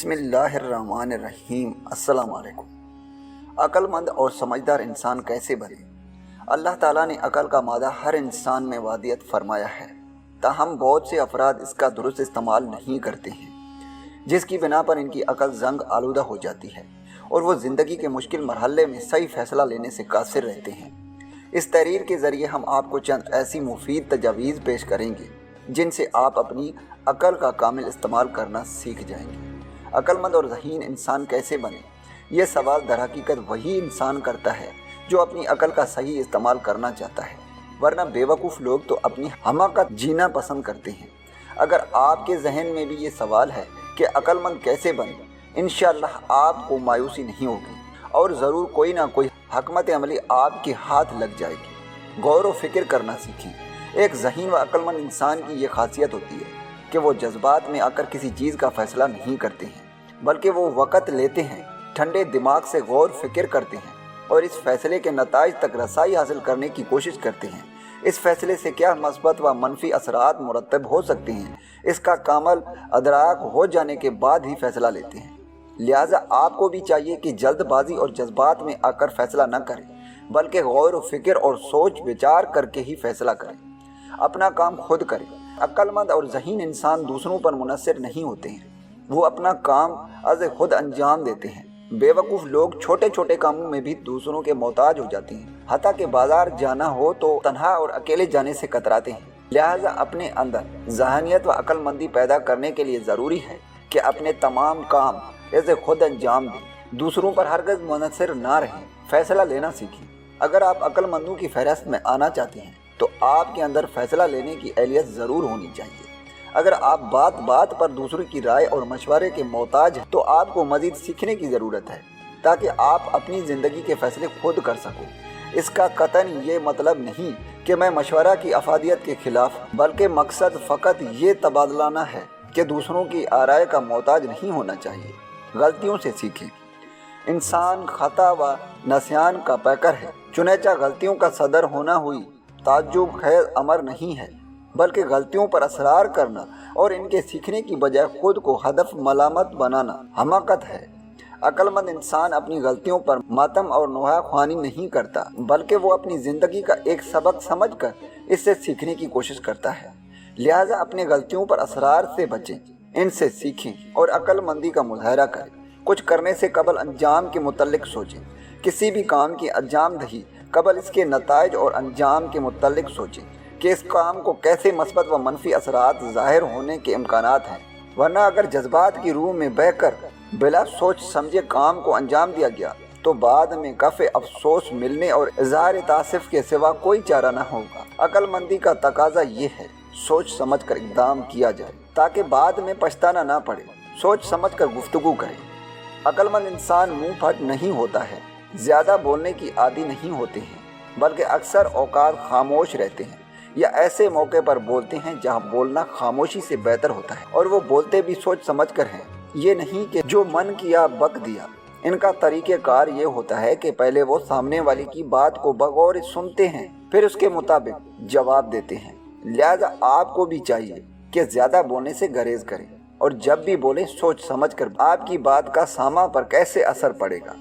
بسم اللہ الرحمن الرحیم۔ السلام علیکم۔ عقل مند اور سمجھدار انسان کیسے بنے؟ اللہ تعالیٰ نے عقل کا مادہ ہر انسان میں وادیت فرمایا ہے، تاہم بہت سے افراد اس کا درست استعمال نہیں کرتے ہیں، جس کی بنا پر ان کی عقل زنگ آلودہ ہو جاتی ہے اور وہ زندگی کے مشکل مرحلے میں صحیح فیصلہ لینے سے قاصر رہتے ہیں۔ اس تحریر کے ذریعے ہم آپ کو چند ایسی مفید تجاویز پیش کریں گے جن سے آپ اپنی عقل کا کامل استعمال کرنا سیکھ جائیں گے۔ عقل مند اور ذہین انسان کیسے بنے؟ یہ سوال در حقیقت وہی انسان کرتا ہے جو اپنی عقل کا صحیح استعمال کرنا چاہتا ہے، ورنہ بیوقوف لوگ تو اپنی حماقت جینا پسند کرتے ہیں۔ اگر آپ کے ذہن میں بھی یہ سوال ہے کہ عقل مند کیسے بنے، انشاءاللہ آپ کو مایوسی نہیں ہوگی اور ضرور کوئی نہ کوئی حکمت عملی آپ کے ہاتھ لگ جائے گی۔ غور و فکر کرنا سیکھیں۔ ایک ذہین و عقل مند انسان کی یہ خاصیت ہوتی ہے کہ وہ جذبات میں آ کر کسی چیز کا فیصلہ نہیں کرتے ہیں، بلکہ وہ وقت لیتے ہیں، ٹھنڈے دماغ سے غور فکر کرتے ہیں اور اس فیصلے کے نتائج تک رسائی حاصل کرنے کی کوشش کرتے ہیں۔ اس فیصلے سے کیا مثبت و منفی اثرات مرتب ہو سکتے ہیں، اس کا کامل ادراک ہو جانے کے بعد ہی فیصلہ لیتے ہیں۔ لہٰذا آپ کو بھی چاہیے کہ جلد بازی اور جذبات میں آ کر فیصلہ نہ کریں، بلکہ غور و فکر اور سوچ وچار کر کے ہی فیصلہ کریں، اپنا کام خود کریں۔ عقل مند اور ذہین انسان دوسروں پر منحصر نہیں ہوتے ہیں، وہ اپنا کام از خود انجام دیتے ہیں۔ بیوقوف لوگ چھوٹے چھوٹے کاموں میں بھی دوسروں کے محتاج ہو جاتے ہیں، حتیٰ کہ بازار جانا ہو تو تنہا اور اکیلے جانے سے کتراتے ہیں۔ لہٰذا اپنے اندر ذہانیت و عقل مندی پیدا کرنے کے لیے ضروری ہے کہ اپنے تمام کام از خود انجام دیں، دوسروں پر ہرگز منحصر نہ رہیں، فیصلہ لینا سیکھیں۔ اگر آپ عقل مندوں کی فہرست میں آنا چاہتے ہیں تو آپ کے اندر فیصلہ لینے کی اہلیت ضرور ہونی چاہیے۔ اگر آپ بات بات پر دوسروں کی رائے اور مشورے کے محتاج ہیں تو آپ کو مزید سیکھنے کی ضرورت ہے تاکہ آپ اپنی زندگی کے فیصلے خود کر سکو۔ اس کا قطعاً یہ مطلب نہیں کہ میں مشورہ کی افادیت کے خلاف ہوں، بلکہ مقصد فقط یہ تبادلانہ ہے کہ دوسروں کی آرائے کا محتاج نہیں ہونا چاہیے۔ غلطیوں سے سیکھیں۔ انسان خطا و نسیان کا پیکر ہے، چنانچہ غلطیوں کا صدر ہونا ہوئی تعجب خیز امر نہیں ہے، بلکہ غلطیوں پر اصرار کرنا اور ان کے سیکھنے کی بجائے خود کو ہدف ملامت بنانا حماقت ہے۔ عقل مند انسان اپنی غلطیوں پر ماتم اور نوحہ خوانی نہیں کرتا، بلکہ وہ اپنی زندگی کا ایک سبق سمجھ کر اس سے سیکھنے کی کوشش کرتا ہے۔ لہٰذا اپنی غلطیوں پر اصرار سے بچیں، ان سے سیکھیں اور عقل مندی کا مظاہرہ کریں۔ کچھ کرنے سے قبل انجام کے متعلق سوچیں۔ کسی بھی کام کی انجام دہی قبل اس کے نتائج اور انجام کے متعلق سوچیں کہ اس کام کو کیسے مثبت و منفی اثرات ظاہر ہونے کے امکانات ہیں، ورنہ اگر جذبات کی روح میں بہہ کر بلا سوچ سمجھے کام کو انجام دیا گیا تو بعد میں کافی افسوس ملنے اور اظہار تاسف کے سوا کوئی چارہ نہ ہوگا۔ عقل مندی کا تقاضا یہ ہے سوچ سمجھ کر اقدام کیا جائے تاکہ بعد میں پچھتانا نہ پڑے۔ سوچ سمجھ کر گفتگو کریں۔ عقل مند انسان منہ پھٹ نہیں ہوتا ہے، زیادہ بولنے کی عادی نہیں ہوتے ہیں، بلکہ اکثر اوقات خاموش رہتے ہیں یا ایسے موقع پر بولتے ہیں جہاں بولنا خاموشی سے بہتر ہوتا ہے، اور وہ بولتے بھی سوچ سمجھ کر ہیں، یہ نہیں کہ جو من کیا بک دیا۔ ان کا طریقہ کار یہ ہوتا ہے کہ پہلے وہ سامنے والے کی بات کو بغور سنتے ہیں، پھر اس کے مطابق جواب دیتے ہیں۔ لہٰذا آپ کو بھی چاہیے کہ زیادہ بولنے سے گریز کریں، اور جب بھی بولیں سوچ سمجھ کر آپ کی بات کا سامع پر کیسے اثر پڑے گا۔